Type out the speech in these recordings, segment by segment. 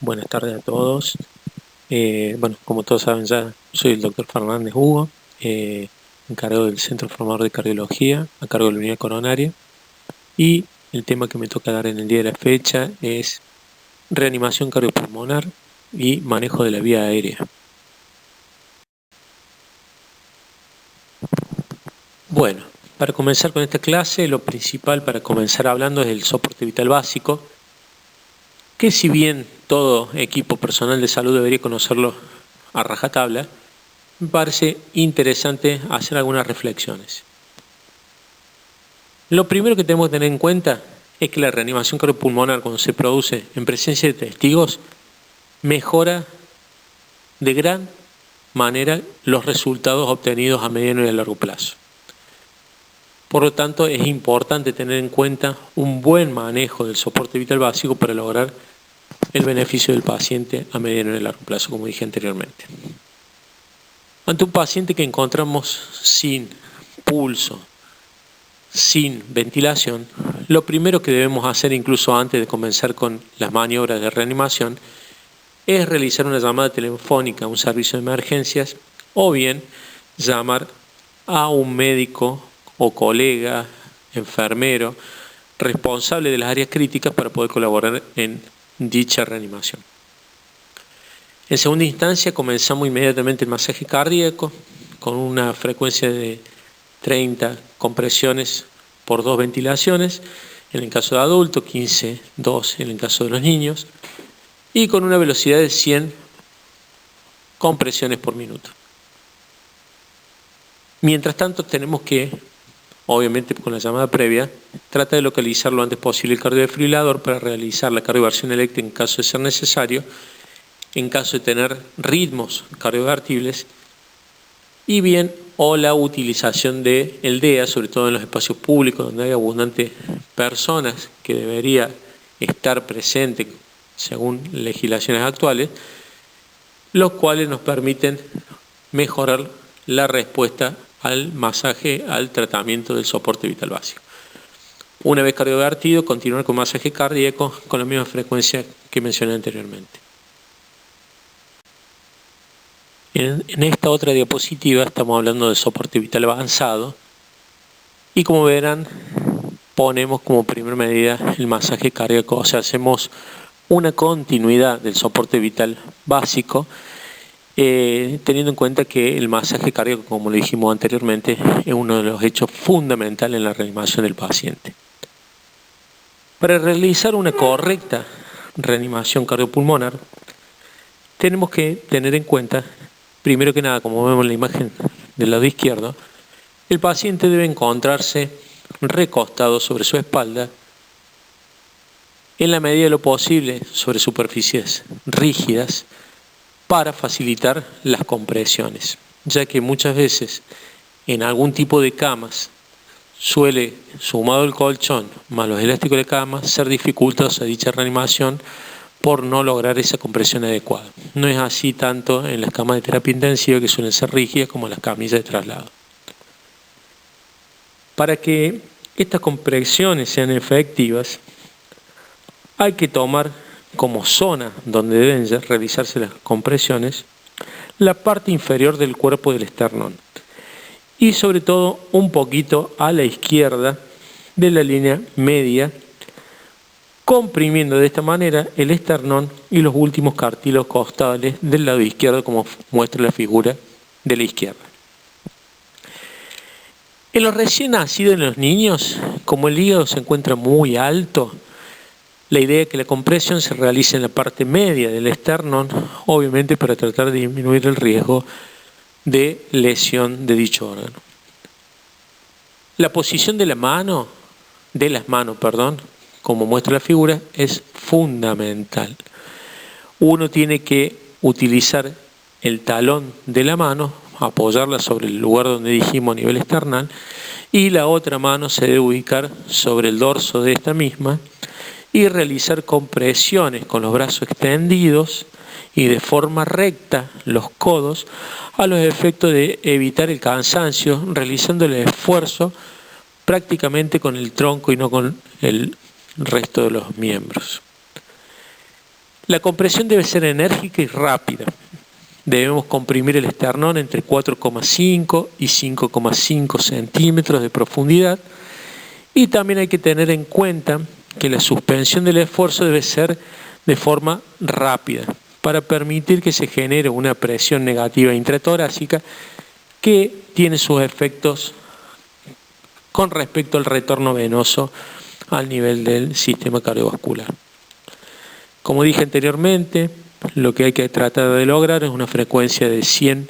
Buenas tardes a todos. Bueno, como todos saben ya, soy el doctor Fernández Hugo, encargado del Centro Formador de Cardiología, a cargo de la unidad coronaria. Y el tema que me toca dar en el día de la fecha es reanimación cardiopulmonar y manejo de la vía aérea. Bueno, para comenzar con esta clase, lo principal para comenzar hablando es el soporte vital básico, que si bien todo equipo personal de salud debería conocerlo a rajatabla, me parece interesante hacer algunas reflexiones. Lo primero que tenemos que tener en cuenta es que la reanimación cardiopulmonar, cuando se produce en presencia de testigos, mejora de gran manera los resultados obtenidos a mediano y a largo plazo. Por lo tanto, es importante tener en cuenta un buen manejo del soporte vital básico para lograr el beneficio del paciente a mediano y a largo plazo, como dije anteriormente. Ante un paciente que encontramos sin pulso, sin ventilación, lo primero que debemos hacer, incluso antes de comenzar con las maniobras de reanimación, es realizar una llamada telefónica a un servicio de emergencias o bien llamar a un médico o colega, enfermero, responsable de las áreas críticas para poder colaborar en dicha reanimación. En segunda instancia, comenzamos inmediatamente el masaje cardíaco con una frecuencia de 30 compresiones por 2 ventilaciones, en el caso de adultos, 15, 2 en el caso de los niños, y con una velocidad de 100 compresiones por minuto. Mientras tanto, tenemos que, obviamente con la llamada previa, tratar de localizar lo antes posible el cardiodefibrilador para realizar la cardioversión eléctrica en caso de ser necesario, en caso de tener ritmos cardiovertibles, y bien, o la utilización del DEA, sobre todo en los espacios públicos donde hay abundantes personas que debería estar presente según legislaciones actuales, los cuales nos permiten mejorar la respuesta al masaje, al tratamiento del soporte vital básico. Una vez cardiovertido, continuar con masaje cardíaco con la misma frecuencia que mencioné anteriormente. En esta otra diapositiva estamos hablando de soporte vital avanzado y como verán ponemos como primera medida el masaje cardíaco, o sea, hacemos una continuidad del soporte vital básico teniendo en cuenta que el masaje cardíaco, como lo dijimos anteriormente, es uno de los hechos fundamentales en la reanimación del paciente. Para realizar una correcta reanimación cardiopulmonar tenemos que tener en cuenta, primero que nada, como vemos en la imagen del lado izquierdo, el paciente debe encontrarse recostado sobre su espalda, en la medida de lo posible sobre superficies rígidas, para facilitar las compresiones, ya que muchas veces en algún tipo de camas suele, sumado el colchón más los elásticos de cama, ser dificultosa dicha reanimación por no lograr esa compresión adecuada. No es así tanto en las camas de terapia intensiva, que suelen ser rígidas, como las camillas de traslado. Para que estas compresiones sean efectivas, hay que tomar como zona donde deben realizarse las compresiones la parte inferior del cuerpo del esternón y sobre todo un poquito a la izquierda de la línea media, comprimiendo de esta manera el esternón y los últimos cartílagos costales del lado izquierdo, como muestra la figura de la izquierda. En los recién nacidos, en los niños, como el hígado se encuentra muy alto, la idea es que la compresión se realice en la parte media del esternón, obviamente para tratar de disminuir el riesgo de lesión de dicho órgano. La posición de las manos, como muestra la figura, es fundamental. Uno tiene que utilizar el talón de la mano, apoyarla sobre el lugar donde dijimos a nivel esternal, y la otra mano se debe ubicar sobre el dorso de esta misma y realizar compresiones con los brazos extendidos y de forma recta los codos, a los efectos de evitar el cansancio, realizando el esfuerzo prácticamente con el tronco y no con el resto de los miembros. La compresión debe ser enérgica y rápida. Debemos comprimir el esternón entre 4,5 y 5,5 centímetros de profundidad. Y también hay que tener en cuenta que la suspensión del esfuerzo debe ser de forma rápida para permitir que se genere una presión negativa intratorácica que tiene sus efectos con respecto al retorno venoso al nivel del sistema cardiovascular. Como dije anteriormente, lo que hay que tratar de lograr es una frecuencia de 100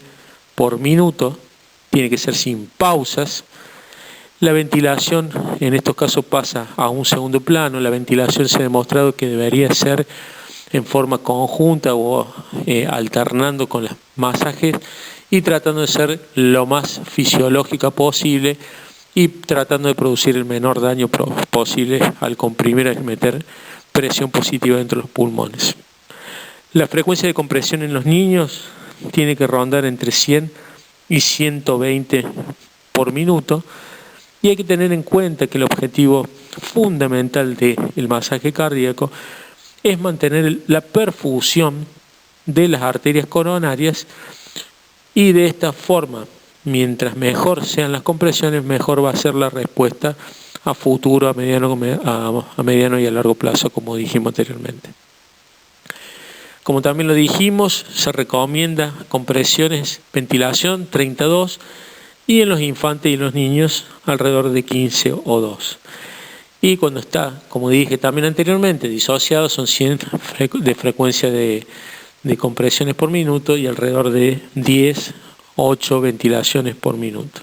por minuto, tiene que ser sin pausas. La ventilación en estos casos pasa a un segundo plano. La ventilación se ha demostrado que debería ser en forma conjunta o alternando con los masajes y tratando de ser lo más fisiológica posible y tratando de producir el menor daño posible al comprimir, al meter presión positiva dentro de los pulmones. La frecuencia de compresión en los niños tiene que rondar entre 100 y 120 por minuto. Y hay que tener en cuenta que el objetivo fundamental del masaje cardíaco es mantener la perfusión de las arterias coronarias y de esta forma, mientras mejor sean las compresiones, mejor va a ser la respuesta a futuro, a mediano y a largo plazo, como dijimos anteriormente. Como también lo dijimos, se recomienda compresiones, ventilación 32 y en los infantes y los niños alrededor de 15 o 2. Y cuando está, como dije también anteriormente, disociado son 100 de frecuencia de compresiones por minuto y alrededor de 10, 8 ventilaciones por minuto.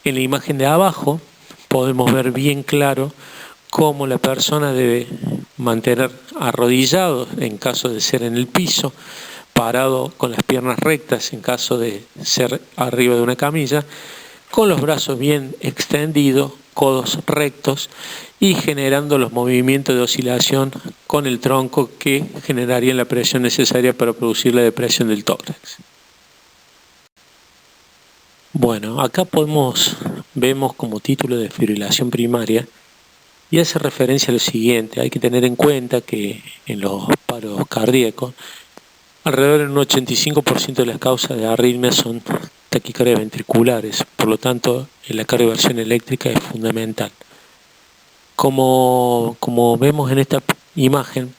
En la imagen de abajo podemos ver bien claro cómo la persona debe mantener arrodillado en caso de ser en el piso, parado con las piernas rectas en caso de ser arriba de una camilla, con los brazos bien extendidos, codos rectos y generando los movimientos de oscilación con el tronco que generarían la presión necesaria para producir la depresión del tórax. Bueno, acá vemos como título de fibrilación primaria y hace referencia a lo siguiente. Hay que tener en cuenta que en los paros cardíacos alrededor del 85% de las causas de arritmias son taquicardias ventriculares, por lo tanto la cardioversión eléctrica es fundamental. Como vemos en esta imagen,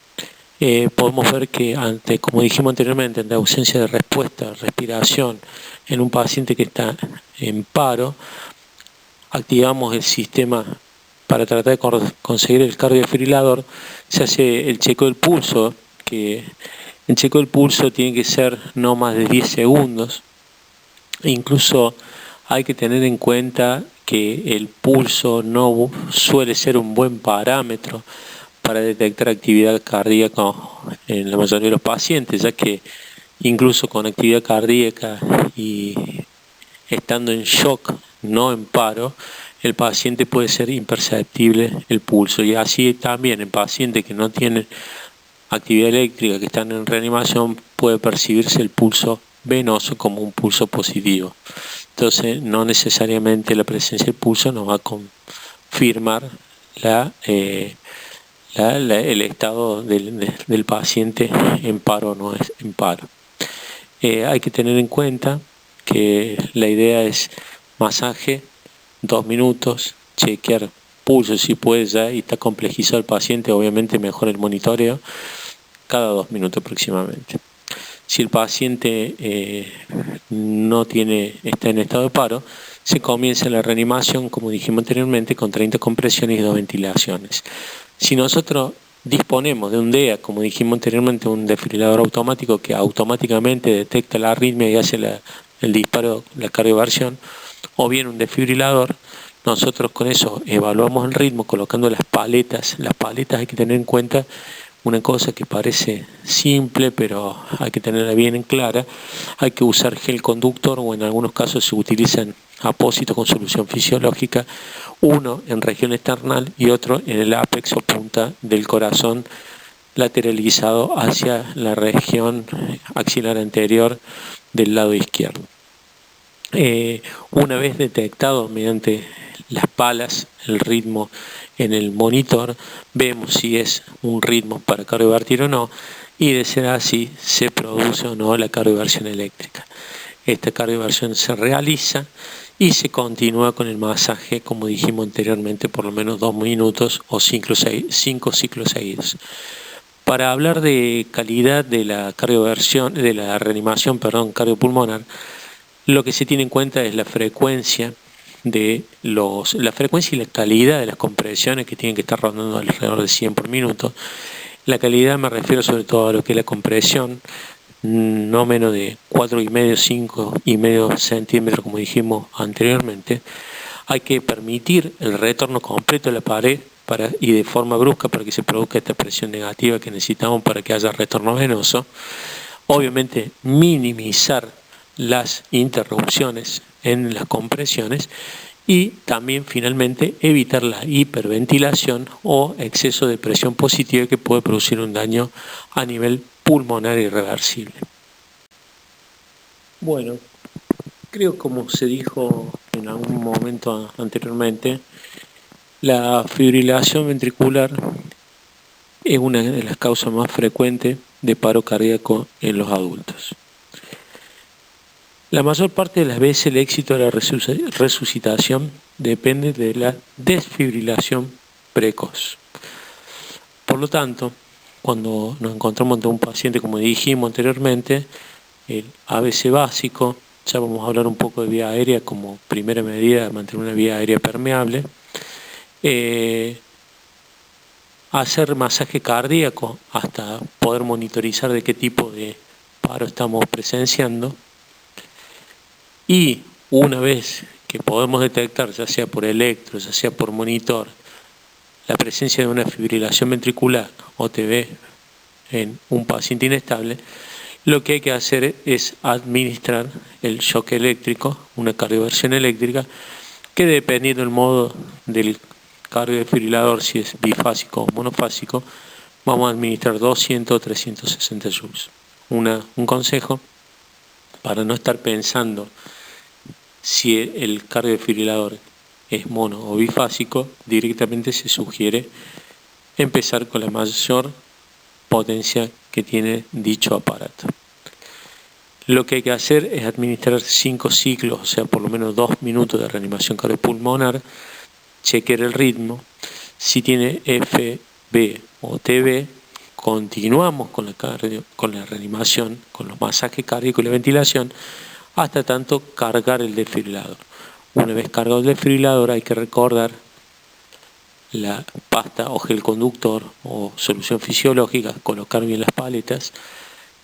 podemos ver que como dijimos anteriormente, ante ausencia de respuesta, respiración en un paciente que está en paro, activamos el sistema para tratar de conseguir el cardiofibrilador. Se hace el chequeo del pulso, que el chequeo del pulso tiene que ser no más de 10 segundos. Incluso hay que tener en cuenta que el pulso no suele ser un buen parámetro para detectar actividad cardíaca en la mayoría de los pacientes, ya que incluso con actividad cardíaca y estando en shock, no en paro, el paciente puede ser imperceptible el pulso. Y así también el paciente que no tiene actividad eléctrica, que están en reanimación, puede percibirse el pulso venoso como un pulso positivo. Entonces no necesariamente la presencia del pulso nos va a confirmar el estado del paciente en paro o no es en paro. Hay que tener en cuenta que la idea es masaje 2 minutos, chequear pulso si puede ya y está complejizado el paciente, obviamente mejor el monitoreo cada 2 minutos aproximadamente. Si el paciente está en estado de paro, se comienza la reanimación, como dijimos anteriormente, con 30 compresiones y 2 ventilaciones. Si nosotros disponemos de un DEA, como dijimos anteriormente, un desfibrilador automático que automáticamente detecta la arritmia y hace el disparo, la cardioversión, o bien un desfibrilador, nosotros con eso evaluamos el ritmo colocando las paletas. Las paletas hay que tener en cuenta una cosa que parece simple, pero hay que tenerla bien en clara. Hay que usar gel conductor o en algunos casos se utilizan apósitos con solución fisiológica, uno en región esternal y otro en el ápex o punta del corazón, lateralizado hacia la región axilar anterior del lado izquierdo. Una vez detectado mediante las palas el ritmo en el monitor, vemos si es un ritmo para cardiovertir o no, y de ser así se produce o no la cardioversión eléctrica. Esta cardioversión se realiza y se continúa con el masaje, como dijimos anteriormente, por lo menos 2 minutos o 5 ciclos seguidos. Para hablar de calidad de la cardioversión, de la reanimación, cardiopulmonar, lo que se tiene en cuenta es la frecuencia la frecuencia y la calidad de las compresiones, que tienen que estar rondando alrededor de 100 por minuto. La calidad me refiero sobre todo a lo que es la compresión, no menos de 4,5, 5,5 centímetros, como dijimos anteriormente. Hay que permitir el retorno completo de la pared y de forma brusca para que se produzca esta presión negativa que necesitamos para que haya retorno venoso. Obviamente minimizar las interrupciones en las compresiones y también finalmente evitar la hiperventilación o exceso de presión positiva que puede producir un daño a nivel pulmonar irreversible. Bueno, creo, como se dijo en algún momento anteriormente, la fibrilación ventricular es una de las causas más frecuentes de paro cardíaco en los adultos. La mayor parte de las veces el éxito de la resucitación depende de la desfibrilación precoz. Por lo tanto, cuando nos encontramos ante un paciente, como dijimos anteriormente, el ABC básico, ya vamos a hablar un poco de vía aérea como primera medida de mantener una vía aérea permeable, hacer masaje cardíaco hasta poder monitorizar de qué tipo de paro estamos presenciando. Y una vez que podemos detectar, ya sea por electro, ya sea por monitor, la presencia de una fibrilación ventricular OTV en un paciente inestable, lo que hay que hacer es administrar el shock eléctrico, una cardioversión eléctrica, que dependiendo del modo del cardiodefibrilador, si es bifásico o monofásico, vamos a administrar 200 o 360 joules. Un consejo para no estar pensando si el cardiodefibrilador es mono o bifásico, directamente se sugiere empezar con la mayor potencia que tiene dicho aparato. Lo que hay que hacer es administrar 5 ciclos, o sea, por lo menos 2 minutos de reanimación cardiopulmonar, chequear el ritmo. Si tiene FB o TB, continuamos con la reanimación, con los masajes cardíacos y la ventilación, hasta tanto cargar el desfibrilador. Una vez cargado el desfibrilador, hay que recordar la pasta o gel conductor o solución fisiológica, colocar bien las paletas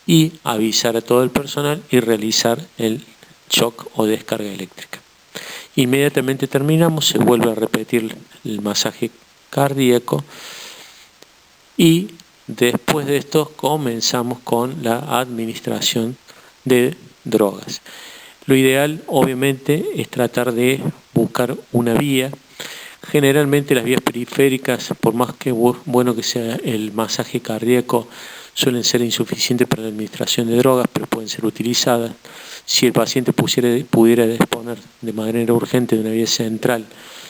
y avisar a todo el personal y realizar el shock o descarga eléctrica. Inmediatamente terminamos, se vuelve a repetir el masaje cardíaco y después de esto comenzamos con la administración de drogas. Lo ideal, obviamente, es tratar de buscar una vía. Generalmente las vías periféricas, por más que bueno que sea el masaje cardíaco, suelen ser insuficientes para la administración de drogas, pero pueden ser utilizadas. Si el paciente pudiera disponer de manera urgente de una vía central,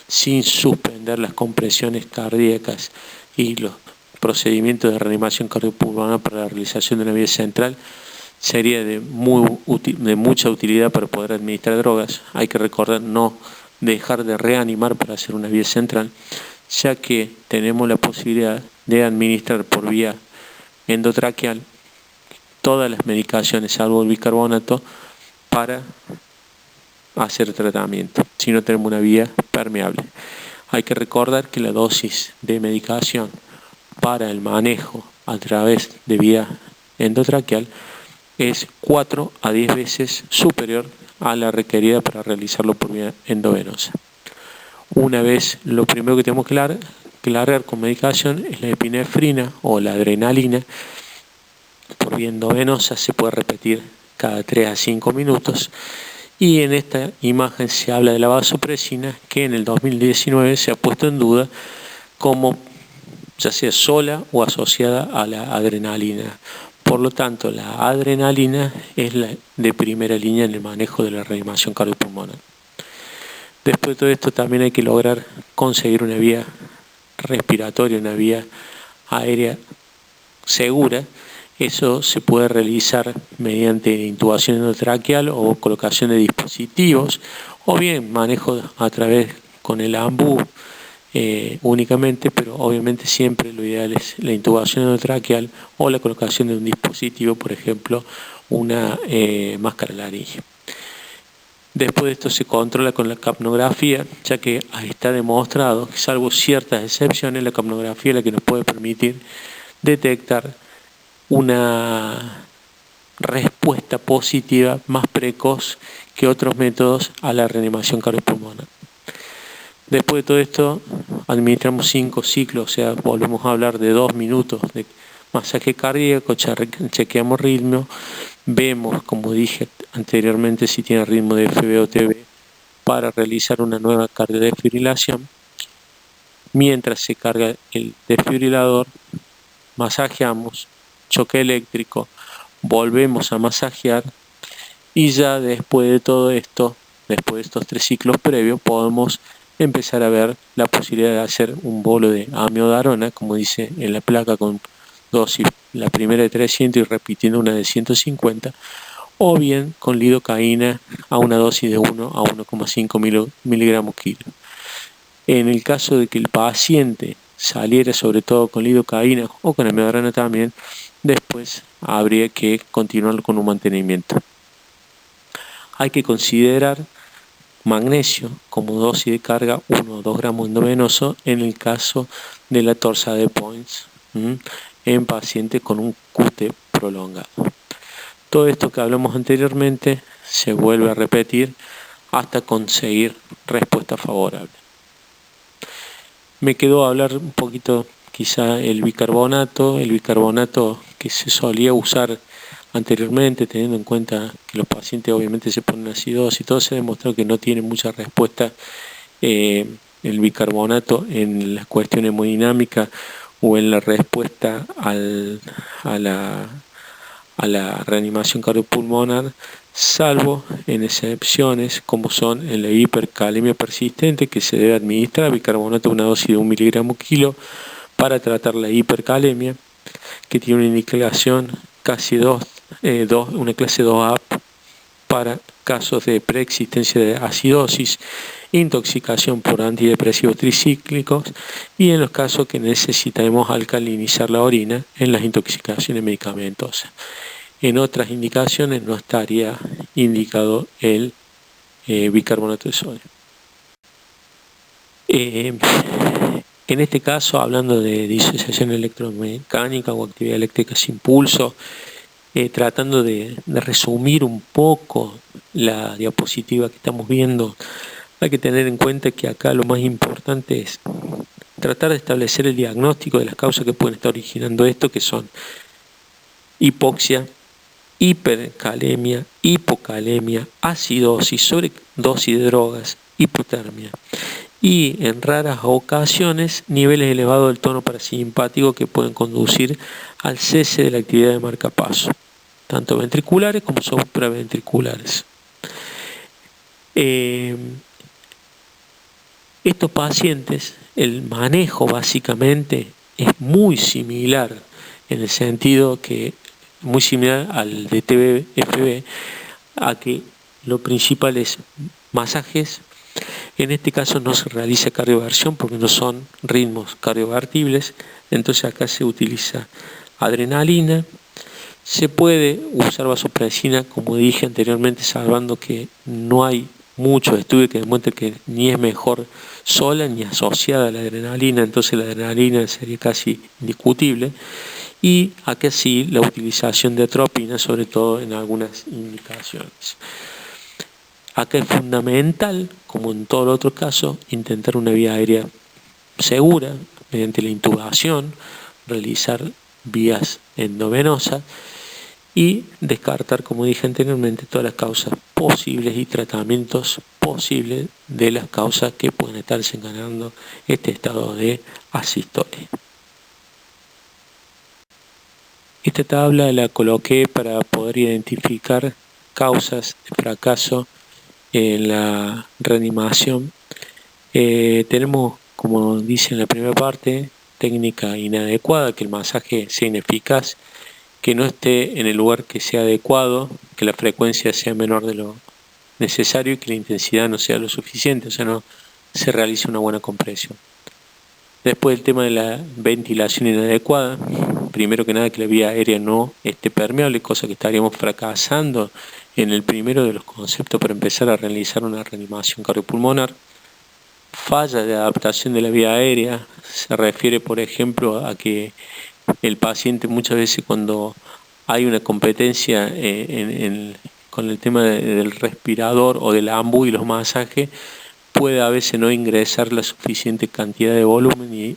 sin suspender las compresiones cardíacas y los procedimientos de reanimación cardiopulmonar para la realización de una vía central, sería de mucha utilidad para poder administrar drogas. Hay que recordar no dejar de reanimar para hacer una vía central, ya que tenemos la posibilidad de administrar por vía endotraqueal todas las medicaciones, salvo el bicarbonato, para hacer tratamiento, si no tenemos una vía permeable. Hay que recordar que la dosis de medicación para el manejo a través de vía endotraqueal es 4 a 10 veces superior a la requerida para realizarlo por vía endovenosa. Una vez, lo primero que tenemos que largar con medicación es la epinefrina o la adrenalina. Por vía endovenosa se puede repetir cada 3 a 5 minutos. Y en esta imagen se habla de la vasopresina, que en el 2019 se ha puesto en duda como ya sea sola o asociada a la adrenalina. Por lo tanto, la adrenalina es la de primera línea en el manejo de la reanimación cardiopulmonar. Después de todo esto, también hay que lograr conseguir una vía respiratoria, una vía aérea segura, eso se puede realizar mediante intubación endotraqueal o colocación de dispositivos, o bien manejo a través con el AMBU únicamente, pero obviamente siempre lo ideal es la intubación endotraqueal o la colocación de un dispositivo, por ejemplo, una máscara laringe. Después de esto se controla con la capnografía, ya que está demostrado que, salvo ciertas excepciones, la capnografía es la que nos puede permitir detectar una respuesta positiva más precoz que otros métodos a la reanimación cardiopulmonar. Después de todo esto, administramos 5 ciclos, o sea, volvemos a hablar de 2 minutos de masaje cardíaco, chequeamos ritmo, vemos, como dije anteriormente, si tiene ritmo de FB o TB para realizar una nueva cardiodesfibrilación. Mientras se carga el desfibrilador, masajeamos, choque eléctrico, volvemos a masajear y ya después de todo esto, después de estos 3 ciclos previos, podemos empezar a ver la posibilidad de hacer un bolo de amiodarona, como dice en la placa, con dosis, la primera de 300 y repitiendo una de 150, o bien con lidocaína a una dosis de 1 a 1,5 miligramos kilo. En el caso de que el paciente saliera sobre todo con lidocaína o con amiodarona también, después habría que continuar con un mantenimiento. Hay que considerar magnesio como dosis de carga 1 o 2 gramos endovenoso en el caso de la torsade points en pacientes con un QT prolongado. Todo esto que hablamos anteriormente se vuelve a repetir hasta conseguir respuesta favorable. Me quedó hablar un poquito quizá el bicarbonato que se solía usar anteriormente, teniendo en cuenta que los pacientes obviamente se ponen acidosis y todo, se demostró que no tiene mucha respuesta el bicarbonato en las cuestiones hemodinámicas o en la respuesta a la reanimación cardiopulmonar, salvo en excepciones como son en la hipercalemia persistente, que se debe administrar bicarbonato a una dosis de 1 miligramo kilo para tratar la hipercalemia, que tiene una indicación casi una clase 2A para casos de preexistencia de acidosis, intoxicación por antidepresivos tricíclicos y en los casos que necesitamos alcalinizar la orina en las intoxicaciones medicamentosas. En otras indicaciones no estaría indicado el bicarbonato de sodio. En este caso, hablando de disociación electromecánica o actividad eléctrica sin pulso, tratando de resumir un poco la diapositiva que estamos viendo, hay que tener en cuenta que acá lo más importante es tratar de establecer el diagnóstico de las causas que pueden estar originando esto, que son hipoxia, hipercalemia, hipocalemia, acidosis, sobredosis de drogas, hipotermia. Y en raras ocasiones niveles elevados del tono parasimpático que pueden conducir al cese de la actividad de marcapaso, tanto ventriculares como supraventriculares. Estos pacientes, el manejo básicamente es muy similar, en el sentido que muy similar al de TB-FB, a que lo principal es masajes. En este caso no se realiza cardioversión porque no son ritmos cardiovertibles, entonces acá se utiliza adrenalina. Se puede usar vasopresina, como dije anteriormente, salvando que no hay muchos estudios que demuestren que ni es mejor sola ni asociada a la adrenalina, entonces la adrenalina sería casi indiscutible. Y acá sí la utilización de atropina, sobre todo en algunas indicaciones. Acá es fundamental, como en todo el otro caso, intentar una vía aérea segura mediante la intubación, realizar vías endovenosas y descartar, como dije anteriormente, todas las causas posibles y tratamientos posibles de las causas que pueden estar desencadenando este estado de asistolia. Esta tabla la coloqué para poder identificar causas de fracaso en la reanimación. Tenemos como dice en la primera parte, técnica inadecuada, que el masaje sea ineficaz, que no esté en el lugar que sea adecuado, que la frecuencia sea menor de lo necesario y que la intensidad no sea lo suficiente, o sea, no se realice una buena compresión. Después el tema de la ventilación inadecuada, primero que nada que la vía aérea no esté permeable, cosa que estaríamos fracasando en el primero de los conceptos para empezar a realizar una reanimación cardiopulmonar. Falla de adaptación de la vía aérea, se refiere por ejemplo a que el paciente muchas veces cuando hay una competencia con el tema del respirador o del AMBU y los masajes, puede a veces no ingresar la suficiente cantidad de volumen y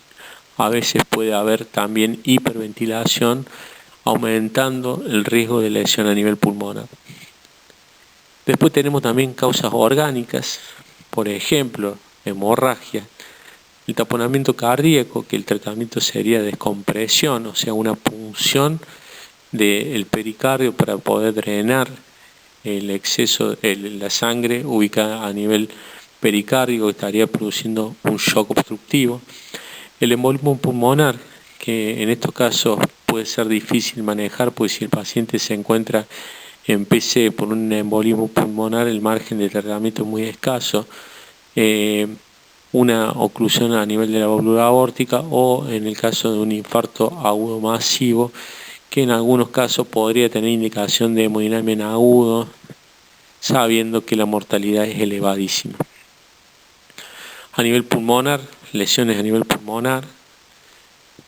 a veces puede haber también hiperventilación, aumentando el riesgo de lesión a nivel pulmonar. Después tenemos también causas orgánicas, por ejemplo, hemorragia, el taponamiento cardíaco, que el tratamiento sería descompresión, o sea, una punción del pericardio para poder drenar el exceso de la sangre ubicada a nivel pericárdico, estaría produciendo un shock obstructivo. El embolismo pulmonar, que en estos casos puede ser difícil manejar, pues si el paciente se encuentra en PC por un embolismo pulmonar, el margen de tratamiento es muy escaso. Una oclusión a nivel de la válvula aórtica o en el caso de un infarto agudo masivo, que en algunos casos podría tener indicación de hemodinamia en agudo, sabiendo que la mortalidad es elevadísima. A nivel pulmonar, lesiones a nivel pulmonar,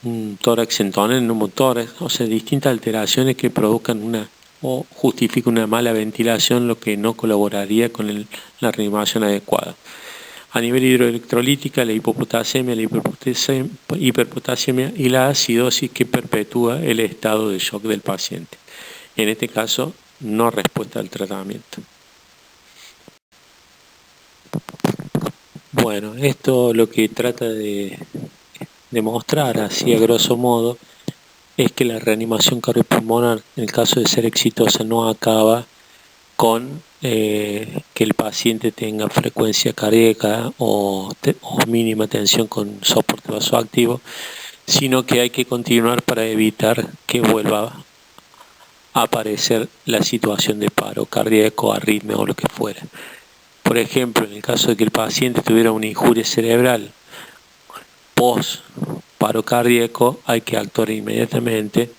un tórax en tórax, neumotórax, o sea, distintas alteraciones que provocan o justifican una mala ventilación, lo que no colaboraría con la reanimación adecuada. A nivel hidroelectrolítica, la hipopotasemia, la hiperpotasemia y la acidosis que perpetúa el estado de shock del paciente. En este caso, no respuesta al tratamiento. Bueno, esto lo que trata de demostrar, así a grosso modo, es que la reanimación cardiopulmonar, en el caso de ser exitosa, no acaba con que el paciente tenga frecuencia cardíaca o mínima tensión con soporte vasoactivo, sino que hay que continuar para evitar que vuelva a aparecer la situación de paro cardíaco, arritmia o lo que fuera. Por ejemplo, en el caso de que el paciente tuviera una injuria cerebral post paro cardíaco, hay que actuar inmediatamente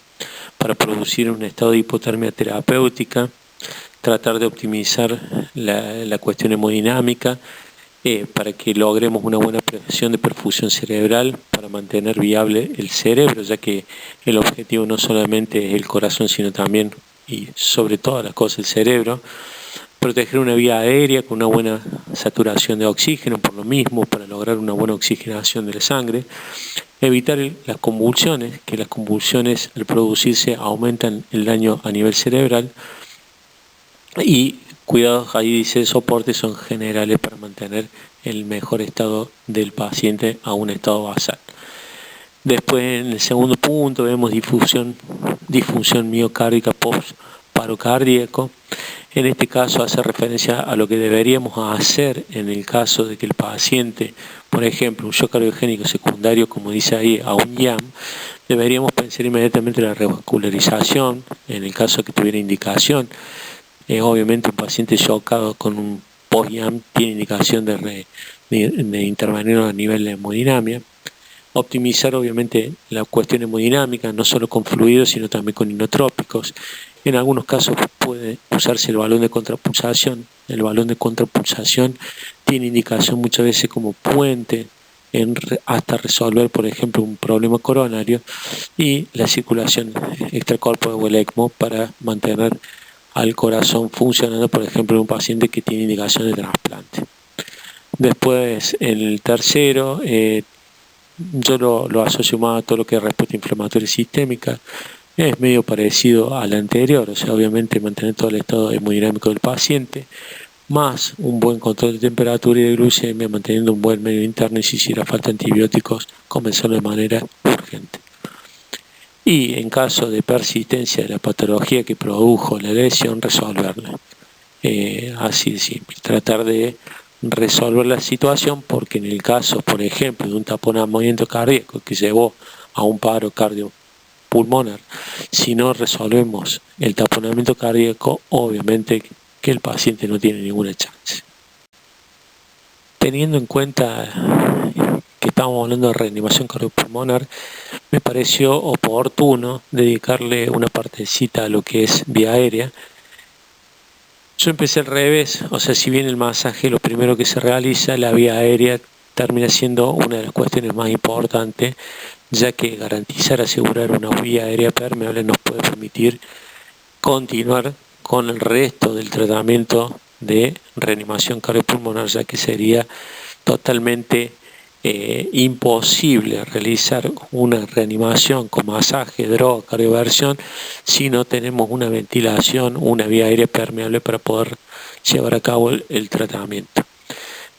para producir un estado de hipotermia terapéutica, tratar de optimizar la cuestión hemodinámica para que logremos una buena presión de perfusión cerebral para mantener viable el cerebro, ya que el objetivo no solamente es el corazón, sino también y sobre todas las cosas el cerebro. Proteger una vía aérea con una buena saturación de oxígeno, por lo mismo, para lograr una buena oxigenación de la sangre. Evitar las convulsiones, que las convulsiones al producirse aumentan el daño a nivel cerebral. Y cuidados, ahí dice, soporte son generales para mantener el mejor estado del paciente a un estado basal. Después, en el segundo punto, vemos disfunción miocárdica post-paro cardíaco. En este caso hace referencia a lo que deberíamos hacer en el caso de que el paciente, por ejemplo, un shock cardiogénico secundario, como dice ahí, a un IAM, deberíamos pensar inmediatamente en la revascularización, en el caso de que tuviera indicación. Obviamente un paciente shockado con un post-IAM tiene indicación de intervenir a nivel de hemodinamia. Optimizar obviamente la cuestión hemodinámica, no solo con fluidos, sino también con inotrópicos. En algunos casos puede usarse el balón de contrapulsación. El balón de contrapulsación tiene indicación muchas veces como puente hasta resolver, por ejemplo, un problema coronario, y la circulación extracorpórea o el ECMO para mantener al corazón funcionando, por ejemplo, en un paciente que tiene indicación de trasplante. Después, en el tercero, yo lo asocio más a todo lo que es respuesta inflamatoria sistémica. Es medio parecido al anterior, o sea, obviamente mantener todo el estado hemodinámico del paciente, más un buen control de temperatura y de glucemia, manteniendo un buen medio interno y si hiciera falta antibióticos, comenzar de manera urgente. Y en caso de persistencia de la patología que produjo la lesión, resolverla. Así de simple. Tratar de resolver la situación, porque en el caso, por ejemplo, de un taponamiento cardíaco que llevó a un paro cardiopulmonar, si no resolvemos el taponamiento cardíaco, obviamente que el paciente no tiene ninguna chance. Teniendo en cuenta que estamos hablando de reanimación cardiopulmonar, me pareció oportuno dedicarle una partecita a lo que es vía aérea. Yo empecé al revés, o sea, si bien el masaje lo primero que se realiza, la vía aérea termina siendo una de las cuestiones más importantes, ya que garantizar, asegurar una vía aérea permeable nos puede permitir continuar con el resto del tratamiento de reanimación cardiopulmonar, ya que sería totalmente imposible realizar una reanimación con masaje, droga, cardioversión si no tenemos una ventilación, una vía aérea permeable para poder llevar a cabo el tratamiento.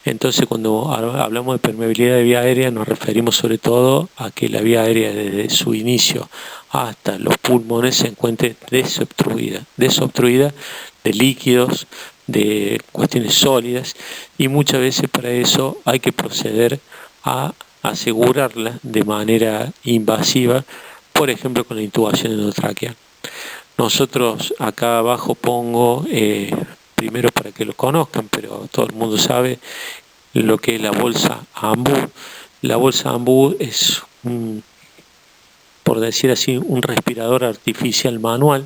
Entonces, cuando hablamos de permeabilidad de vía aérea, nos referimos sobre todo a que la vía aérea desde su inicio hasta los pulmones se encuentre desobstruida de líquidos, de cuestiones sólidas, y muchas veces para eso hay que proceder a asegurarla de manera invasiva, por ejemplo con la intubación endotraqueal. Nosotros acá abajo pongo, primero para que lo conozcan, pero todo el mundo sabe lo que es la bolsa AMBU. La bolsa AMBU es, por decir así, un respirador artificial manual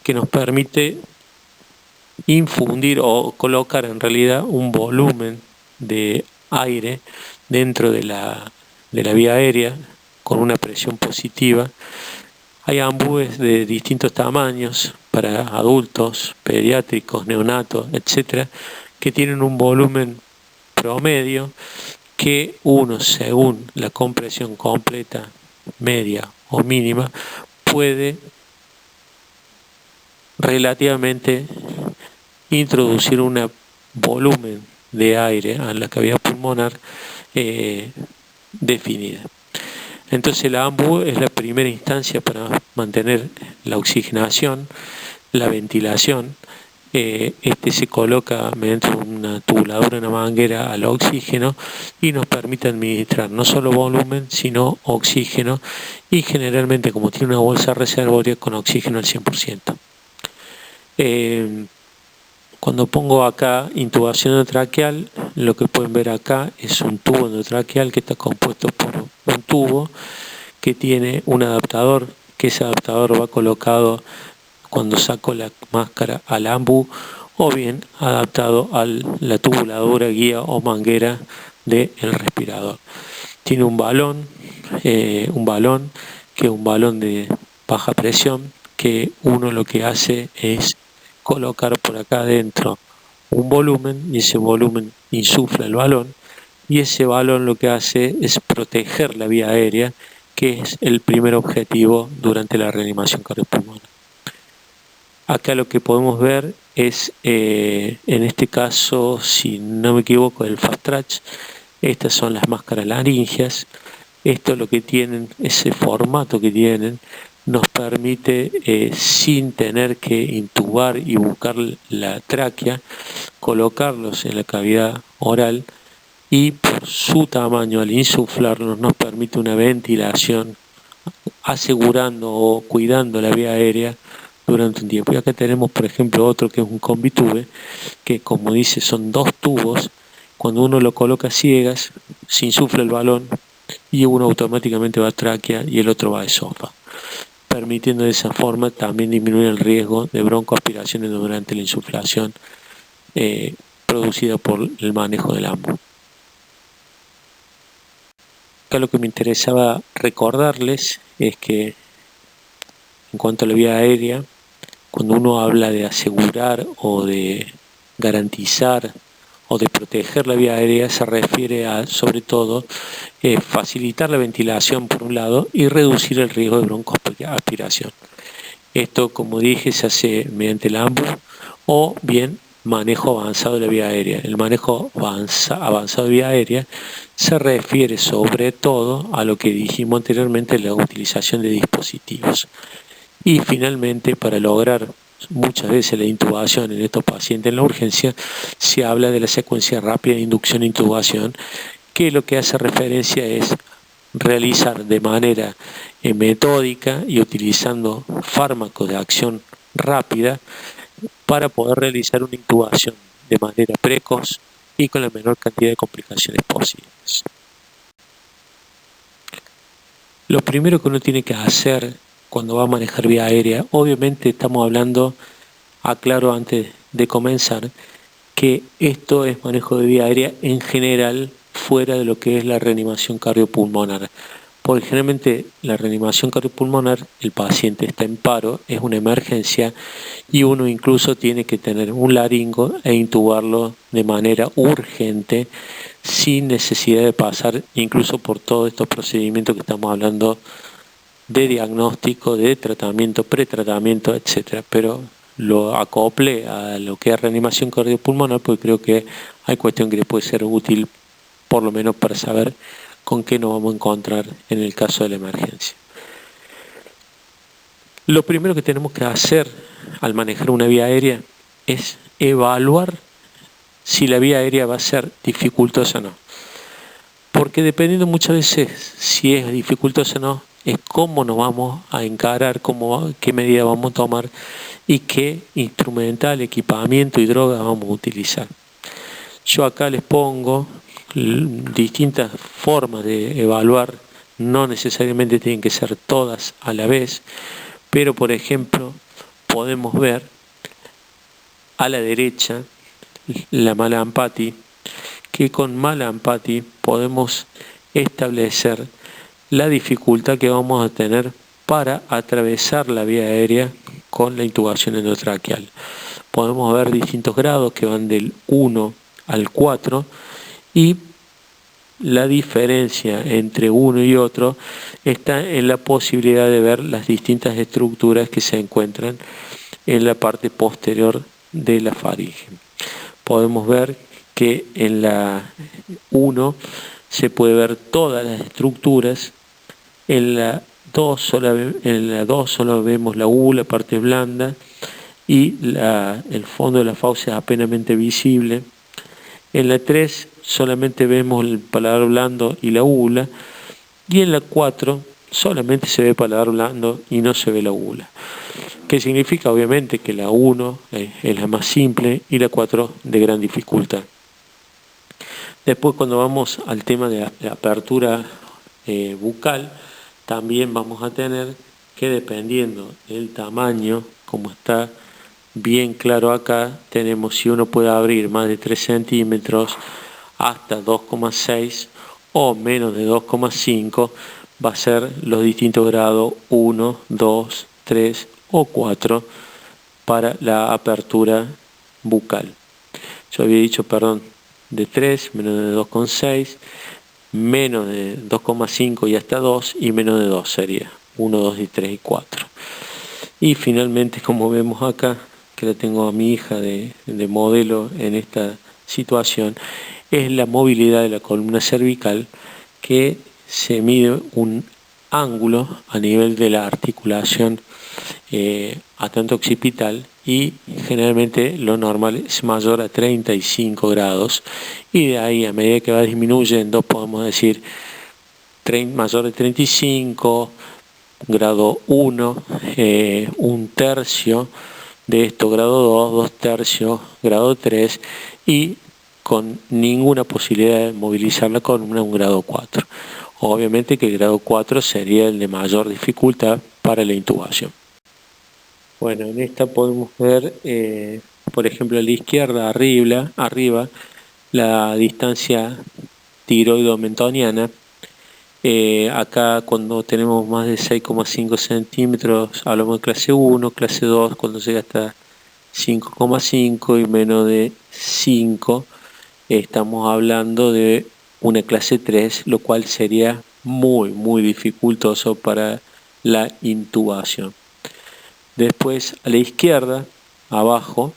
que nos permite infundir o colocar en realidad un volumen de aire dentro de la vía aérea con una presión positiva. Hay AMBUs de distintos tamaños para adultos, pediátricos, neonatos, etcétera, que tienen un volumen promedio que uno, según la compresión completa, media o mínima, puede relativamente introducir un volumen de aire a la cavidad pulmonar definida. Entonces la AMBU es la primera instancia para mantener la oxigenación, la ventilación. Este se coloca mediante una tubuladora, una manguera al oxígeno y nos permite administrar no solo volumen, sino oxígeno, y generalmente, como tiene una bolsa reservoria, con oxígeno al 100%. Cuando pongo acá intubación endotraqueal, lo que pueden ver acá es un tubo endotraqueal que está compuesto por un tubo que tiene un adaptador, que ese adaptador va colocado cuando saco la máscara al AMBU, o bien adaptado a la tubuladora, guía o manguera del respirador. Tiene un balón que es un balón de baja presión, que uno lo que hace es colocar por acá adentro un volumen, y ese volumen insufla el balón, y ese balón lo que hace es proteger la vía aérea, que es el primer objetivo durante la reanimación cardiopulmonar. Acá lo que podemos ver es, en este caso, si no me equivoco, el Fast Track. Estas son las máscaras laríngeas. Esto lo que tienen, ese formato que tienen, nos permite, sin tener que intubar y buscar la tráquea, colocarlos en la cavidad oral, y por su tamaño, al insuflarlos, nos permite una ventilación, asegurando o cuidando la vía aérea durante un tiempo. Y acá tenemos, por ejemplo, otro que es un combitube, que, como dice, son dos tubos. Cuando uno lo coloca a ciegas, se insufla el balón y uno automáticamente va a tráquea y el otro va a esófago, permitiendo de esa forma también disminuir el riesgo de broncoaspiraciones durante la insuflación producida por el manejo del AMBU. Acá lo que me interesaba recordarles es que, en cuanto a la vía aérea, cuando uno habla de asegurar o de garantizar o de proteger la vía aérea, se refiere a, sobre todo, facilitar la ventilación por un lado y reducir el riesgo de broncoaspiración. Esto, como dije, se hace mediante el AMBU o bien manejo avanzado de la vía aérea. El manejo avanzado de vía aérea se refiere sobre todo a lo que dijimos anteriormente, la utilización de dispositivos. Y finalmente, para lograr muchas veces la intubación en estos pacientes en la urgencia, se habla de la secuencia rápida de inducción e intubación, que lo que hace referencia es realizar de manera metódica y utilizando fármacos de acción rápida para poder realizar una intubación de manera precoz y con la menor cantidad de complicaciones posibles. Lo primero que uno tiene que hacer cuando va a manejar vía aérea, obviamente estamos hablando, aclaro antes de comenzar, que esto es manejo de vía aérea en general fuera de lo que es la reanimación cardiopulmonar. Porque generalmente la reanimación cardiopulmonar, el paciente está en paro, es una emergencia y uno incluso tiene que tener un laringo e intubarlo de manera urgente sin necesidad de pasar incluso por todos estos procedimientos que estamos hablando de diagnóstico, de tratamiento, pretratamiento, etcétera. Pero lo acople a lo que es reanimación cardiopulmonar porque creo que hay cuestión que le puede ser útil por lo menos para saber con qué nos vamos a encontrar en el caso de la emergencia. Lo primero que tenemos que hacer al manejar una vía aérea es evaluar si la vía aérea va a ser dificultosa o no. Porque dependiendo muchas veces si es dificultosa o no, es cómo nos vamos a encarar, qué medida vamos a tomar y qué instrumental, equipamiento y droga vamos a utilizar. Yo acá les pongo distintas formas de evaluar, no necesariamente tienen que ser todas a la vez, pero por ejemplo podemos ver a la derecha la Mallampati, que con Mallampati podemos establecer la dificultad que vamos a tener para atravesar la vía aérea con la intubación endotraqueal. Podemos ver distintos grados que van del 1 al 4 y la diferencia entre uno y otro está en la posibilidad de ver las distintas estructuras que se encuentran en la parte posterior de la faringe. Podemos ver que en la 1 se puede ver todas las estructuras, en la 2 solo vemos la U, la parte blanda, y el fondo de la fauce es apenas visible. En la 3 solamente vemos el paladar blando y la úvula, y en la 4 solamente se ve paladar blando y no se ve la úvula. ¿Qué significa? Obviamente que la 1 es la más simple y la 4 de gran dificultad. Después, cuando vamos al tema de la apertura bucal, también vamos a tener que, dependiendo del tamaño, como está bien claro acá, tenemos si uno puede abrir más de 3 centímetros hasta 2,6 o menos de 2,5, va a ser los distintos grados 1, 2, 3 o 4 para la apertura bucal. Yo había dicho, perdón, de 3, menos de 2,6, menos de 2,5 y hasta 2, y menos de 2 sería 1, 2 y 3 y 4. Y finalmente, como vemos acá, que la tengo a mi hija de modelo en esta situación, es la movilidad de la columna cervical, que se mide un ángulo a nivel de la articulación atlanto-occipital, y generalmente lo normal es mayor a 35 grados, y de ahí a medida que va disminuyendo podemos decir mayor de 35, grado 1, un tercio de esto, grado 2, 2 tercios, grado 3, y con ninguna posibilidad de movilizar la columna, un grado 4. Obviamente que el grado 4 sería el de mayor dificultad para la intubación. Bueno, en esta podemos ver, por ejemplo, a la izquierda, arriba la distancia tiroido-mentoniana. Acá, cuando tenemos más de 6,5 centímetros, hablamos de clase 1, clase 2, cuando llega hasta 5,5 y menos de 5, estamos hablando de una clase 3, lo cual sería muy dificultoso para la intubación. Después, a la izquierda, abajo,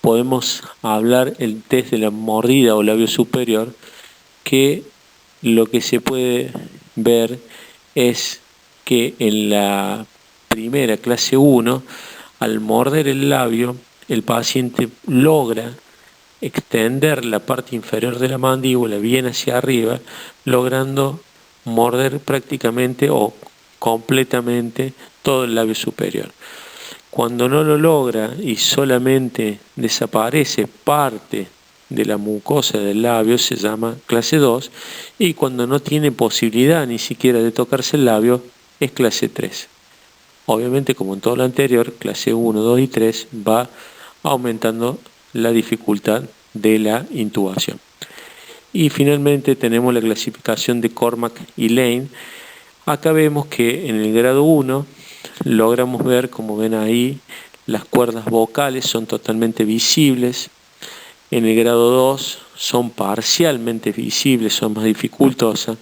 podemos hablar el test de la mordida o labio superior, que lo que se puede ver es que en la primera clase 1 Al morder el labio, el paciente logra extender la parte inferior de la mandíbula bien hacia arriba, logrando morder prácticamente o completamente todo el labio superior. Cuando no lo logra y solamente desaparece parte de la mucosa del labio, se llama clase 2, y cuando no tiene posibilidad ni siquiera de tocarse el labio, es clase 3. Obviamente, como en todo lo anterior, clase 1, 2 y 3 va aumentando la dificultad de la intubación. Y finalmente tenemos la clasificación de Cormack y Lane. Acá vemos que en el grado 1 logramos ver, como ven ahí, las cuerdas vocales son totalmente visibles. En el grado 2 son parcialmente visibles, son más dificultosas.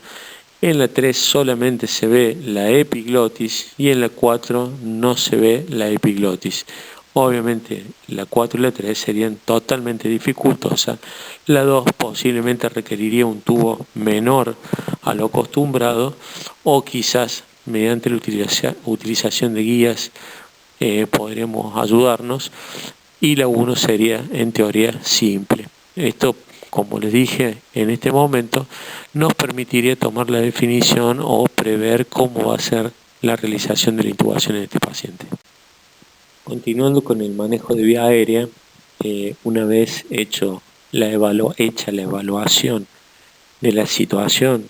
En la 3 solamente se ve la epiglotis y en la 4 no se ve la epiglotis. Obviamente la 4 y la 3 serían totalmente dificultosas. La 2 posiblemente requeriría un tubo menor a lo acostumbrado o quizás mediante la utilización de guías podríamos ayudarnos. Y la 1 sería en teoría simple. Esto, como les dije en este momento, nos permitiría tomar la definición o prever cómo va a ser la realización de la intubación en este paciente. Continuando con el manejo de vía aérea, una vez hecha la evaluación de la situación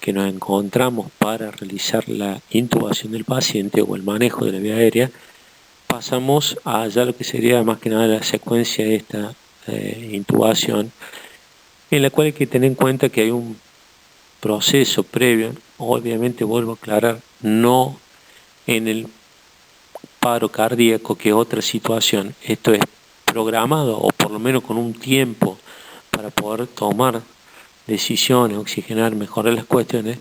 que nos encontramos para realizar la intubación del paciente o el manejo de la vía aérea, pasamos a ya lo que sería más que nada la secuencia de esta intubación, en la cual hay que tener en cuenta que hay un proceso previo. Obviamente, vuelvo a aclarar, no en el paro cardíaco, que es otra situación. Esto es programado, o por lo menos con un tiempo para poder tomar decisiones, oxigenar, mejorar las cuestiones,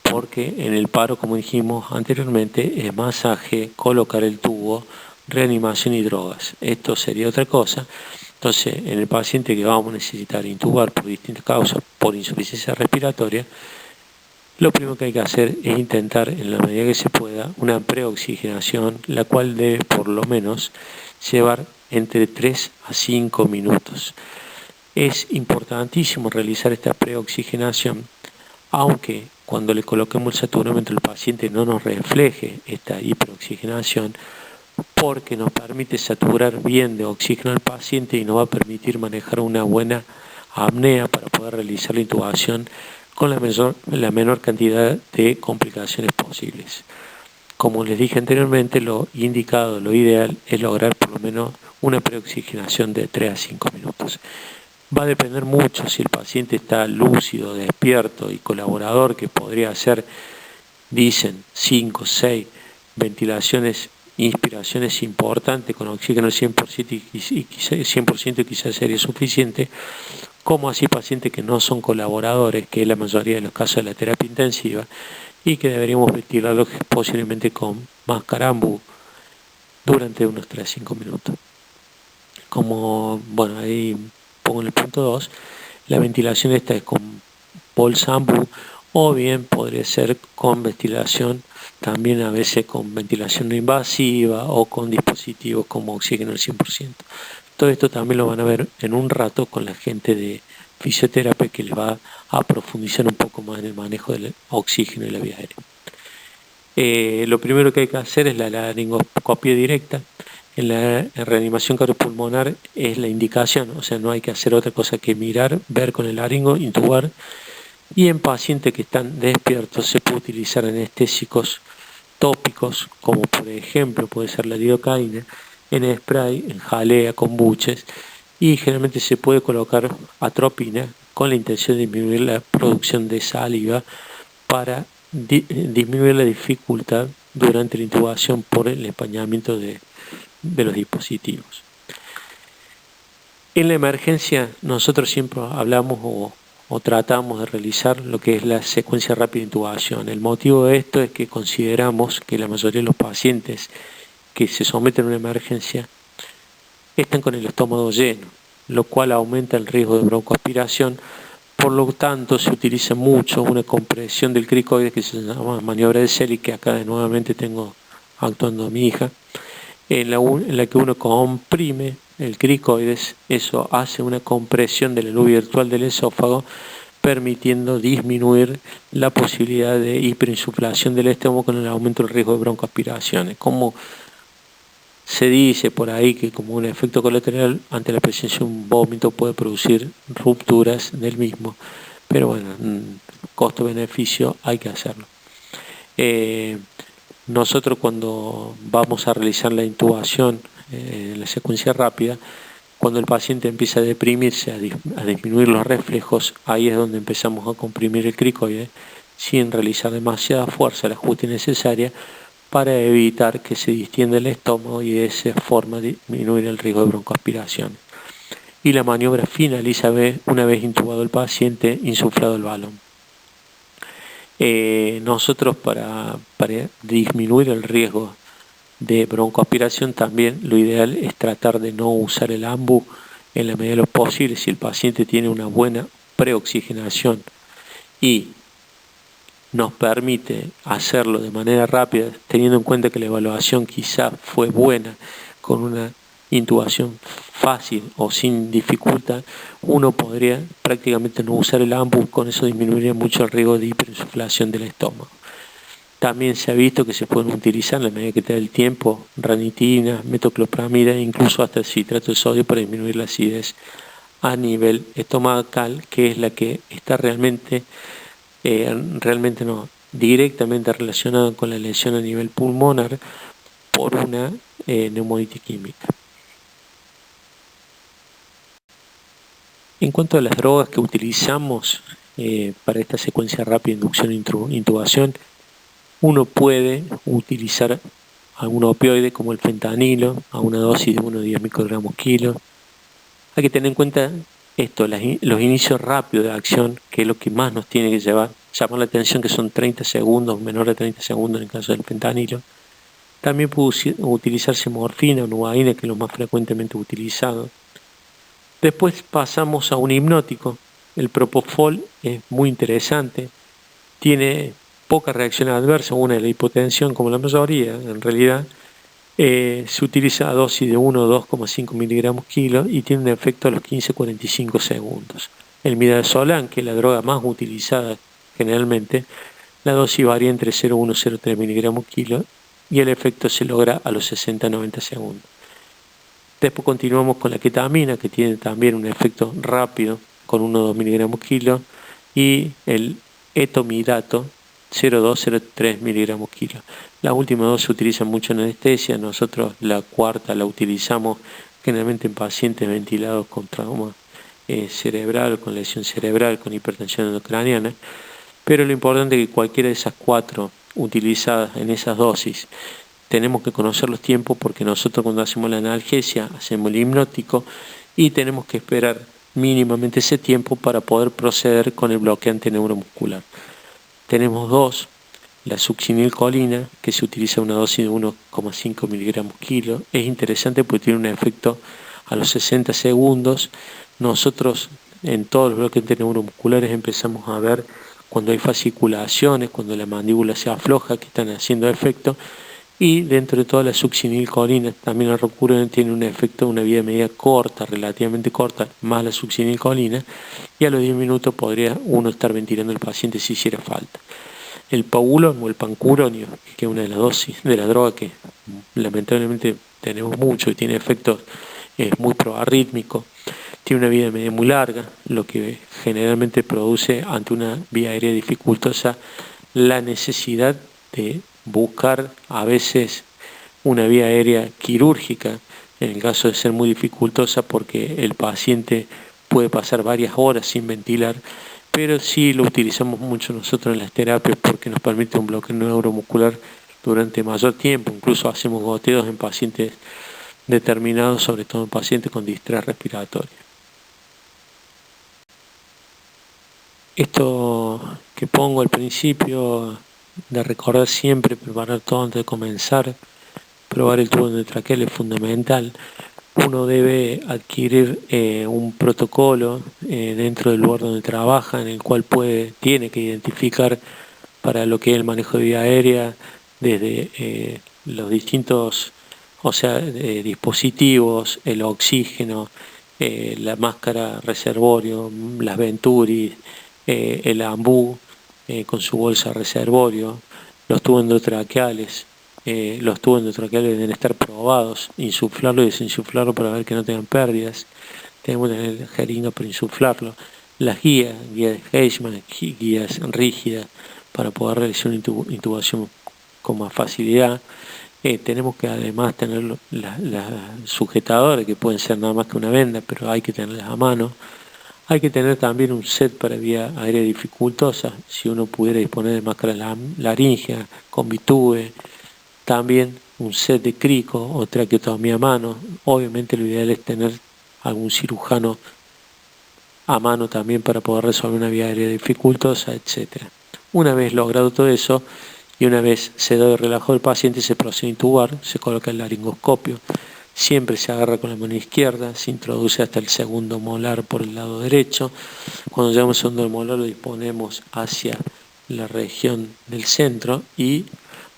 porque en el paro, como dijimos anteriormente, es masaje, colocar el tubo, reanimación y drogas. Esto sería otra cosa. Entonces, en el paciente que vamos a necesitar intubar por distintas causas, por insuficiencia respiratoria, lo primero que hay que hacer es intentar, en la medida que se pueda, una preoxigenación, la cual debe por lo menos llevar entre 3 a 5 minutos. Es importantísimo realizar esta preoxigenación, aunque cuando le coloquemos el saturómetro al paciente no nos refleje esta hiperoxigenación, porque nos permite saturar bien de oxígeno al paciente y nos va a permitir manejar una buena apnea para poder realizar la intubación con la menor cantidad de complicaciones posibles. Como les dije anteriormente, lo indicado, lo ideal es lograr por lo menos una preoxigenación de 3 a 5 minutos. Va a depender mucho si el paciente está lúcido, despierto y colaborador, que podría hacer, dicen, 5, 6 ventilaciones, inspiraciones importantes con oxígeno al 100% y 100% quizás sería suficiente, como así pacientes que no son colaboradores, que es la mayoría de los casos de la terapia intensiva, y que deberíamos ventilarlos posiblemente con máscara AMBU durante unos 3 a 5 minutos. Como, bueno, ahí pongo en el punto 2, la ventilación esta es con bolsa AMBU, o bien podría ser con ventilación, también a veces con ventilación no invasiva o con dispositivos como oxígeno al 100%. Todo esto también lo van a ver en un rato con la gente de fisioterapia, que les va a profundizar un poco más en el manejo del oxígeno y la vía aérea. Lo primero que hay que hacer es la laringoscopia directa. En la reanimación cardiopulmonar es la indicación, o sea, no hay que hacer otra cosa que mirar, ver con el laringo, intubar. Y en pacientes que están despiertos se puede utilizar anestésicos tópicos, como por ejemplo puede ser la lidocaína, en spray, en jalea, con buches, y generalmente se puede colocar atropina con la intención de disminuir la producción de saliva para disminuir la dificultad durante la intubación por el empañamiento de los dispositivos. En la emergencia nosotros siempre hablamos o tratamos de realizar lo que es la secuencia rápida de intubación. El motivo de esto es que consideramos que la mayoría de los pacientes que se someten a una emergencia están con el estómago lleno, lo cual aumenta el riesgo de broncoaspiración. Por lo tanto, se utiliza mucho una compresión del cricoides que se llama maniobra de Selig, que acá nuevamente tengo actuando a mi hija, en la que uno comprime el cricoides. Eso hace una compresión de la luz virtual del esófago, permitiendo disminuir la posibilidad de hiperinsuflación del estómago con el aumento del riesgo de broncoaspiraciones. Como se dice por ahí que como un efecto colateral ante la presencia de un vómito puede producir rupturas del mismo, pero bueno, costo-beneficio hay que hacerlo. Nosotros cuando vamos a realizar la intubación en la secuencia rápida, cuando el paciente empieza a deprimirse, a disminuir los reflejos, ahí es donde empezamos a comprimir el cricoide sin realizar demasiada fuerza, la ajuste necesaria para evitar que se distienda el estómago y de esa forma disminuir el riesgo de broncoaspiración. Y la maniobra finaliza una vez intubado el paciente, insuflado el balón. Nosotros para disminuir el riesgo de broncoaspiración también lo ideal es tratar de no usar el AMBU en la medida de lo posible. Si el paciente tiene una buena preoxigenación y nos permite hacerlo de manera rápida, teniendo en cuenta que la evaluación quizá fue buena, con una intubación fácil o sin dificultad, uno podría prácticamente no usar el AMBU, con eso disminuiría mucho el riesgo de hiperinsuflación del estómago. También se ha visto que se pueden utilizar, en la medida que te da el tiempo, ranitina, metoclopramida, incluso hasta el citrato de sodio para disminuir la acidez a nivel estomacal, que es la que está realmente directamente relacionada con la lesión a nivel pulmonar por una neumonitis química. En cuanto a las drogas que utilizamos para esta secuencia rápida de inducción e intubación, uno puede utilizar algún opioide como el fentanilo a una dosis de 1 a 10 microgramos kilo. Hay que tener en cuenta esto, los inicios rápidos de acción, que es lo que más nos tiene que llamar la atención, que son 30 segundos, menor de 30 segundos en el caso del fentanilo. También puede utilizarse morfina o nubaína, que es lo más frecuentemente utilizado. Después pasamos a un hipnótico. El propofol es muy interesante, tiene poca reacción adversa, una de la hipotensión como la mayoría en realidad. Se utiliza a dosis de 1 o 2,5 miligramos kilo y tiene un efecto a los 15-45 segundos. El midazolam, que es la droga más utilizada generalmente, la dosis varía entre 0,1 y 0,3 miligramos kilo y el efecto se logra a los 60-90 segundos. Después continuamos con la ketamina, que tiene también un efecto rápido con 1 o 2 miligramos kilo, y el etomidato, 0,2-0,3 miligramos kilo. Las últimas dos se utilizan mucho en anestesia, nosotros la cuarta la utilizamos generalmente en pacientes ventilados con trauma cerebral, con lesión cerebral, con hipertensión endocraniana, pero lo importante es que cualquiera de esas cuatro utilizadas en esas dosis, tenemos que conocer los tiempos, porque nosotros cuando hacemos la analgesia hacemos el hipnótico y tenemos que esperar mínimamente ese tiempo para poder proceder con el bloqueante neuromuscular. Tenemos dos, la succinilcolina, que se utiliza una dosis de 1,5 miligramos kilo. Es interesante porque tiene un efecto a los 60 segundos. Nosotros en todos los bloqueantes neuromusculares empezamos a ver cuando hay fasciculaciones, cuando la mandíbula se afloja, que están haciendo efecto. Y dentro de todas las succinilcolinas, también la rocurona tiene un efecto, una vida media corta, relativamente corta, más la succinilcolina, y a los 10 minutos podría uno estar ventilando al paciente si hiciera falta. El paulón o el pancuronio, que es una de las dosis de la droga que lamentablemente tenemos mucho y tiene efectos muy proarrítmicos, tiene una vida media muy larga, lo que generalmente produce ante una vía aérea dificultosa la necesidad de buscar a veces una vía aérea quirúrgica, en el caso de ser muy dificultosa, porque el paciente puede pasar varias horas sin ventilar, pero sí lo utilizamos mucho nosotros en las terapias porque nos permite un bloqueo neuromuscular durante mayor tiempo. Incluso hacemos goteos en pacientes determinados, sobre todo en pacientes con distrés respiratoria. Esto que pongo al principio de recordar siempre, preparar todo antes de comenzar, probar el tubo endotraqueal es fundamental. Uno debe adquirir un protocolo dentro del lugar donde trabaja, en el cual tiene que identificar para lo que es el manejo de vía aérea, desde los distintos o sea, dispositivos, el oxígeno, la máscara reservorio, las Venturi, el AMBU con su bolsa reservorio, los tubos endotraqueales. Los tubos endotraqueales deben estar probados, insuflarlo y desinsuflarlo para ver que no tengan pérdidas. Tenemos que tener jeringa para insuflarlo. Las guías de Heisman, guías rígidas para poder realizar una intubación con más facilidad. Tenemos que además tener las sujetadores, que pueden ser nada más que una venda, pero hay que tenerlas a mano. Hay que tener también un set para vía aérea dificultosa, si uno pudiera disponer de máscara laríngea, con bitube, también un set de crico o traqueotomía a mano. Obviamente lo ideal es tener algún cirujano a mano también para poder resolver una vía aérea dificultosa, etc. Una vez logrado todo eso y una vez se da el relajo del paciente, se procede a intubar, se coloca el laringoscopio. Siempre se agarra con la mano izquierda, se introduce hasta el segundo molar por el lado derecho. Cuando llegamos al segundo molar lo disponemos hacia la región del centro y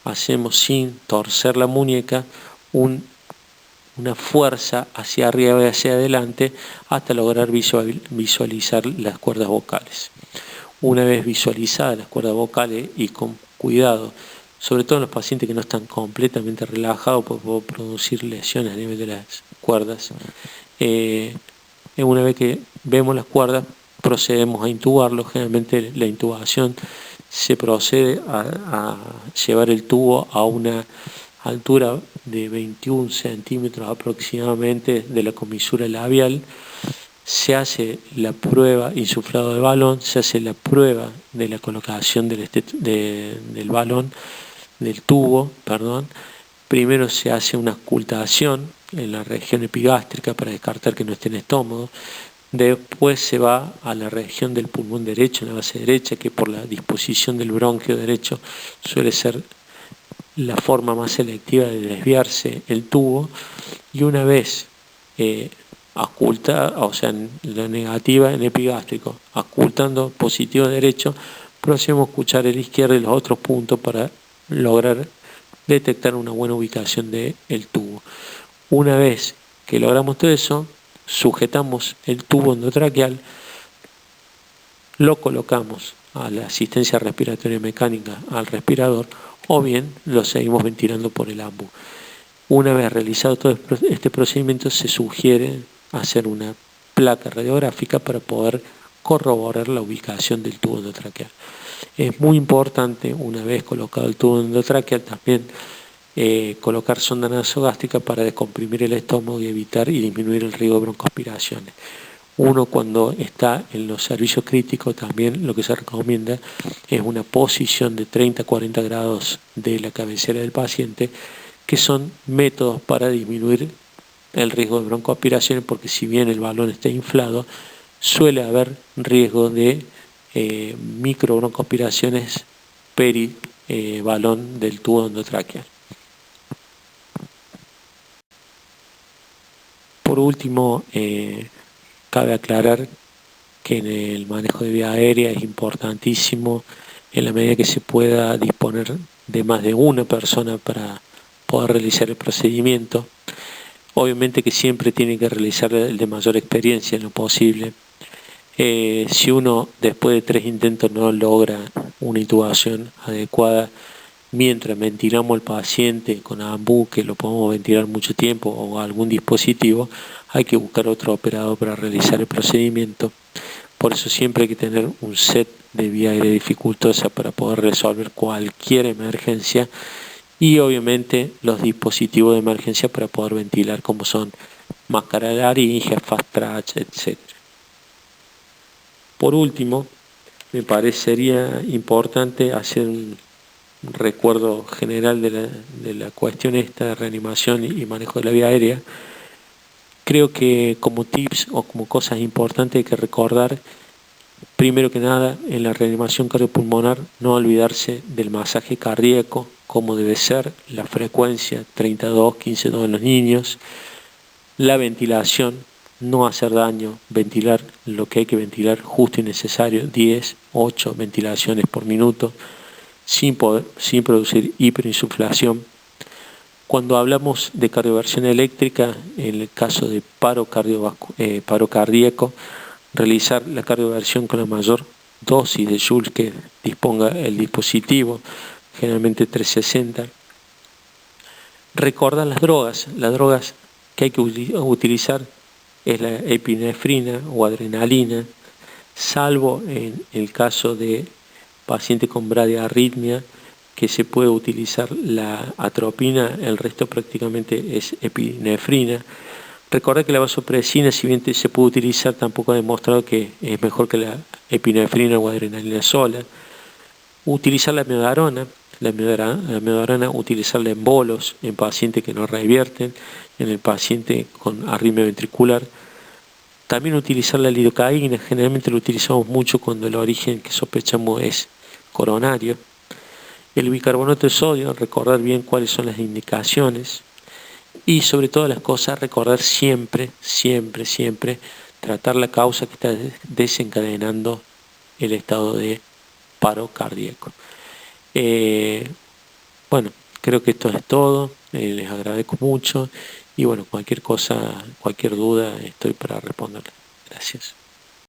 hacemos, sin torcer la muñeca, una fuerza hacia arriba y hacia adelante hasta lograr visualizar las cuerdas vocales. Una vez visualizadas las cuerdas vocales y con cuidado, sobre todo en los pacientes que no están completamente relajados, porque puede producir lesiones a nivel de las cuerdas. Una vez que vemos las cuerdas, procedemos a intubarlo. Generalmente la intubación se procede a llevar el tubo a una altura de 21 centímetros aproximadamente de la comisura labial. Se hace la prueba insuflado de balón, se hace la prueba de la colocación del balón, del tubo, perdón. Primero se hace una auscultación en la región epigástrica para descartar que no esté en estómago. Después se va a la región del pulmón derecho, en la base derecha, que por la disposición del bronquio derecho suele ser la forma más selectiva de desviarse el tubo. Y una vez auscultada, o sea, en la negativa en epigástrico, auscultando positivo derecho, procedemos a escuchar el izquierdo y los otros puntos para lograr detectar una buena ubicación del tubo. Una vez que logramos todo eso, sujetamos el tubo endotraqueal, lo colocamos a la asistencia respiratoria mecánica al respirador o bien lo seguimos ventilando por el AMBU. Una vez realizado todo este procedimiento, se sugiere hacer una placa radiográfica para poder corroborar la ubicación del tubo endotraqueal. Es muy importante, una vez colocado el tubo endotraqueal, también colocar sonda nasogástrica para descomprimir el estómago y evitar y disminuir el riesgo de broncoaspiraciones. Uno, cuando está en los servicios críticos, también lo que se recomienda es una posición de 30 a 40 grados de la cabecera del paciente, que son métodos para disminuir el riesgo de broncoaspiraciones, porque si bien el balón está inflado, suele haber riesgo de microbroncoaspiraciones balón del tubo endotraqueal. Por último, cabe aclarar que en el manejo de vía aérea es importantísimo, en la medida que se pueda, disponer de más de una persona para poder realizar el procedimiento. Obviamente que siempre tiene que realizar el de mayor experiencia en lo posible. Si uno después de 3 intentos no logra una intubación adecuada, mientras ventilamos al paciente con AMBU, que lo podemos ventilar mucho tiempo, o algún dispositivo, hay que buscar otro operador para realizar el procedimiento. Por eso siempre hay que tener un set de vía aérea dificultosa para poder resolver cualquier emergencia, y obviamente los dispositivos de emergencia para poder ventilar, como son máscara de laringe, fast track, etc. Por último, me parecería importante hacer un recuerdo general de la cuestión esta de reanimación y manejo de la vía aérea. Creo que como tips o como cosas importantes hay que recordar, primero que nada, en la reanimación cardiopulmonar, no olvidarse del masaje cardíaco, como debe ser, la frecuencia 32, 15-2 en los niños, la ventilación, no hacer daño, ventilar lo que hay que ventilar justo y necesario, 10, 8 ventilaciones por minuto, sin producir hiperinsuflación. Cuando hablamos de cardioversión eléctrica, en el caso de paro cardíaco, realizar la cardioversión con la mayor dosis de joules que disponga el dispositivo, generalmente 360. Recordar las drogas que hay que utilizar es la epinefrina o adrenalina, salvo en el caso de paciente con bradiarritmia, que se puede utilizar la atropina, el resto prácticamente es epinefrina. Recordar que la vasopresina, si bien se puede utilizar, tampoco ha demostrado que es mejor que la epinefrina o adrenalina sola. Utilizar la amiodarona, utilizarla en bolos, en pacientes que no revierten, en el paciente con arritmia ventricular. También utilizar la lidocaína, generalmente lo utilizamos mucho cuando el origen que sospechamos es coronario. El bicarbonato de sodio, recordar bien cuáles son las indicaciones. Y sobre todas las cosas, recordar siempre, tratar la causa que está desencadenando el estado de paro cardíaco. Bueno, creo que esto es todo. Les agradezco mucho. Y bueno, cualquier cosa, cualquier duda, estoy para responder. Gracias.